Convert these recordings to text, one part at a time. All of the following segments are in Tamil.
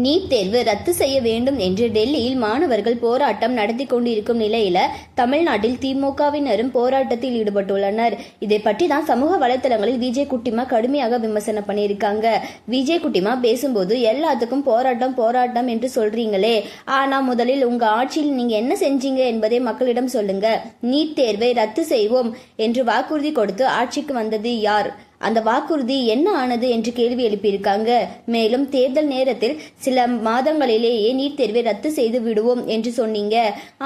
நீட் தேர்வு ரத்து செய்ய வேண்டும் என்று டெல்லியில் மாணவர்கள் போராட்டம் நடத்தி கொண்டிருக்கும் நிலையில தமிழ்நாட்டில் திமுகவினரும் போராட்டத்தில் ஈடுபட்டுள்ளனர். இதை பற்றி தான் சமூக வலைதளங்களில் விஜய் குட்டிமா கடுமையாக விமர்சனம் பண்ணியிருக்காங்க. விஜய் குட்டிமா பேசும்போது எல்லாத்துக்கும் போராட்டம் போராட்டம் என்று சொல்றீங்களே, ஆனா முதலில் உங்க ஆட்சியில் நீங்க என்ன செஞ்சீங்க என்பதை மக்களிடம் சொல்லுங்க. நீட் தேர்வை ரத்து செய்வோம் என்று வாக்குறுதி கொடுத்து ஆட்சிக்கு வந்தது யார்? அந்த வாக்குறுதி என்ன ஆனது என்று கேள்வி எழுப்பியிருக்காங்க. மேலும் தேர்தல் நேரத்தில் சில மாதங்களிலேயே நீட் தேர்வை ரத்து செய்து விடுவோம் என்று சொன்னீங்க.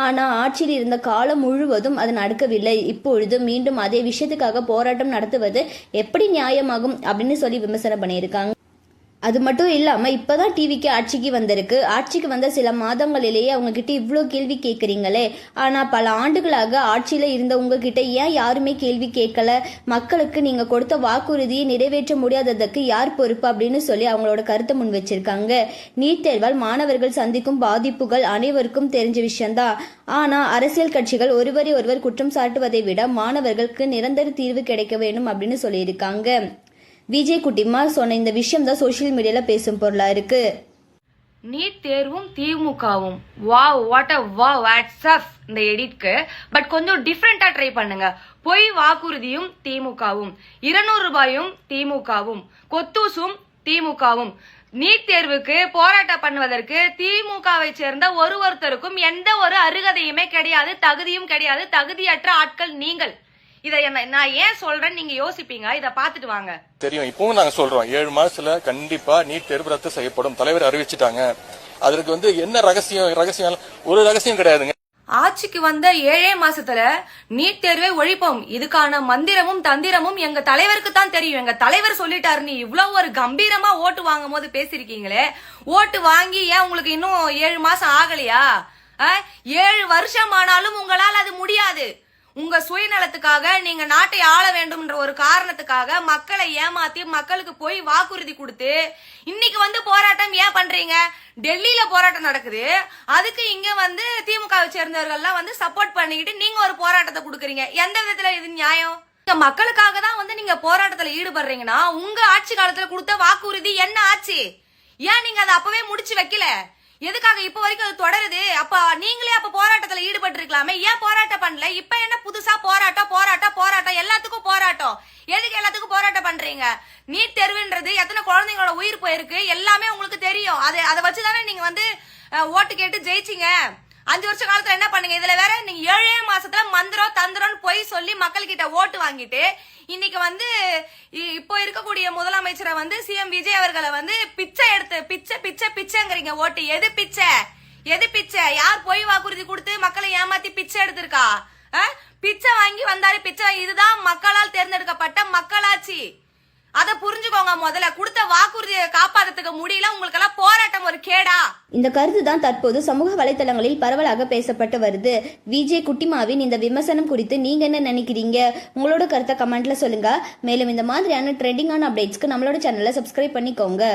ஆனா ஆட்சியில் இருந்த காலம் முழுவதும் அது நடக்கவில்லை. இப்பொழுது மீண்டும் அதே விஷயத்துக்காக போராட்டம் நடத்துவது எப்படி நியாயமாகும் அப்படின்னு சொல்லி விமர்சனம் பண்ணியிருக்காங்க. அது மட்டும் இல்லாம இப்பதான் டிவிக்கு ஆட்சிக்கு வந்திருக்கு. ஆட்சிக்கு வந்த சில மாதங்களிலேயே அவங்க கிட்ட இவ்வளோ கேள்வி கேட்குறீங்களே, ஆனா பல ஆண்டுகளாக ஆட்சியில இருந்த உங்ககிட்ட ஏன் யாருமே கேள்வி கேட்கல? மக்களுக்கு நீங்க கொடுத்த வாக்குறுதியை நிறைவேற்ற முடியாததுக்கு யார் பொறுப்பு அப்படின்னு சொல்லி அவங்களோட கருத்தை முன் வச்சிருக்காங்க. நீட் தேர்வால் மாணவர்கள் சந்திக்கும் பாதிப்புகள் அனைவருக்கும் தெரிஞ்ச விஷயம்தான். ஆனா அரசியல் கட்சிகள் ஒருவரை ஒருவர் குற்றம் சாட்டுவதை விட மாணவர்களுக்கு நிரந்தர தீர்வு கிடைக்க வேண்டும் அப்படின்னு சொல்லியிருக்காங்க. விஜய் குட்டிமா சொன்ன இந்த விஷயம் தான் சோசியல் மீடியால பேசும் பொருளா இருக்கு. நீட் தேர்வும் திமுகவும் wow what a wow WhatsApp இந்த எடிட்க்கு. பட் கொஞ்சம் டிஃப்ரெண்டா ட்ரை பண்ணுங்க. பொய் வாக்குறுதியும் திமுகவும், 200 ரூபாயும் திமுகவும், கொத்தூசும் திமுகவும். நீட் தேர்வுக்கு போராட்டம் பண்ணுவதற்கு திமுகவை சேர்ந்த ஒருத்தருக்கும் எந்த ஒரு அருகதையுமே கிடையாது, தகுதியும் கிடையாது. தகுதியற்ற ஆட்கள் நீங்கள். இதை நான் ஏன் சொல்றேன்னு நீங்க யோசிப்பீங்க. இதை பாத்துட்டு வாங்க. தெரியும், இப்பவும் நாங்க சொல்றோம் 7 மாசத்துல கண்டிப்பா நீட் தேர்வு ரத்து செய்யப்படும். தலைவர் அறிவிச்சிட்டாங்க. அதற்கு என்ன ரகசியம் ஒரு ரகசியம் கிடையாதுங்க. ஆட்சிக்கு வந்த 7 மாசத்துல நீட் தேர்வை ஒழிப்போம். இதுக்கான மந்திரமும் தந்திரமும் எங்க தலைவருக்கு தான் தெரியும். எங்க தலைவர் சொல்லிட்டாரு. நீ இவ்வளவு ஒரு கம்பீரமா ஓட்டு வாங்கும் போது பேசிருக்கீங்களே, ஓட்டு வாங்கி ஏன் உங்களுக்கு இன்னும் 7 மாசம் ஆகலையா? 7 வருஷம் ஆனாலும் உங்களால் அது முடியாது. உங்க சுயநலத்துக்காக நீங்க நாட்டை ஆள வேண்டும்ன்ற ஒரு காரணத்துக்காக மக்களை ஏமாத்தி மக்களுக்கு போய் வாக்குறுதி கொடுத்து இன்னைக்கு போராட்டம் ஏன் பண்றீங்க? டெல்லியில போராட்டம் நடக்குது, அதுக்கு இங்க திமுகவை சேர்ந்தவர்கள்லாம் சப்போர்ட் பண்ணிக்கிட்டு நீங்க ஒரு போராட்டத்தை கொடுக்குறீங்க. எந்த விதத்துல இது நியாயம்? மக்களுக்காக தான் நீங்க போராட்டத்துல ஈடுபடுறீங்கன்னா உங்க ஆட்சி காலத்துல கொடுத்த வாக்குறுதி என்ன ஆச்சு? ஏன் நீங்க அதை அப்பவே முடிச்சு வைக்கல? எதுக்காக இப்ப வரைக்கும் அது தொடருது? அப்ப நீங்களே போராட்டத்துல ஈடுபட்டு இருக்கலாமே, ஏன் போராட்டம் பண்ணல? இப்ப என்ன புதுசா போராட்டம் போராட்டம் போராட்டம்? எல்லாத்துக்கும் போராட்டம். எதுக்கு எல்லாத்துக்கும் போராட்டம் பண்றீங்க? நீட் தேர்வுன்றது எத்தனை குழந்தைங்களோட உயிர் போயிருக்கு எல்லாமே உங்களுக்கு தெரியும். அதை வச்சுதானே நீங்க ஓட்டு கேட்டு ஜெயிச்சிங்க. 5 வருஷ காலத்துல என்ன பண்ணீங்க? இதுல வேற நீங்க 7 மாசத்துல மந்திரம் தந்திரம் பொய் சொல்லி மக்கள் கிட்ட ஓட்டு வாங்கிட்டு இன்னைக்கு இப்போ இருக்கக்கூடிய முதலமைச்சரை சிஎம் விஜய் அவர்களை பிச்சை எடுத்து பிச்சைங்கிறீங்க. ஓட்டு எது பிச்சை? எது பிச்சை? யார் பொய் வாக்குறுதி கொடுத்து மக்களை ஏமாத்தி பிச்சை எடுத்திருக்கா? பிச்சை வாங்கி வந்தாரு. பிச்சை. இதுதான் மக்களால் தேர்ந்தெடுக்கப்பட்ட மக்களாட்சி. அதை புரிஞ்சுக்கோங்க. முதல்ல கொடுத்த வாக்குறுதியை காப்பாத்துறதுக்கு முடியல. உங்களுக்கு எல்லாம் போராட்டம் ஒரு கேடா? இந்த கருத்து தான் தற்போது சமூக வலைதளங்களில் பரவலாக பேசப்பட்டு வருது. விஜய் குட்டிமாவின் இந்த விமர்சனம் குறித்து நீங்க என்ன நினைக்கிறீங்க? உங்களோட கருத்தை கமெண்ட்ல சொல்லுங்க. மேலும் இந்த மாதிரியான ட்ரெண்டிங்கான அப்டேட்ஸ்க்கு நம்மளோட சேனலை சப்ஸ்கிரைப் பண்ணிக்கோங்க.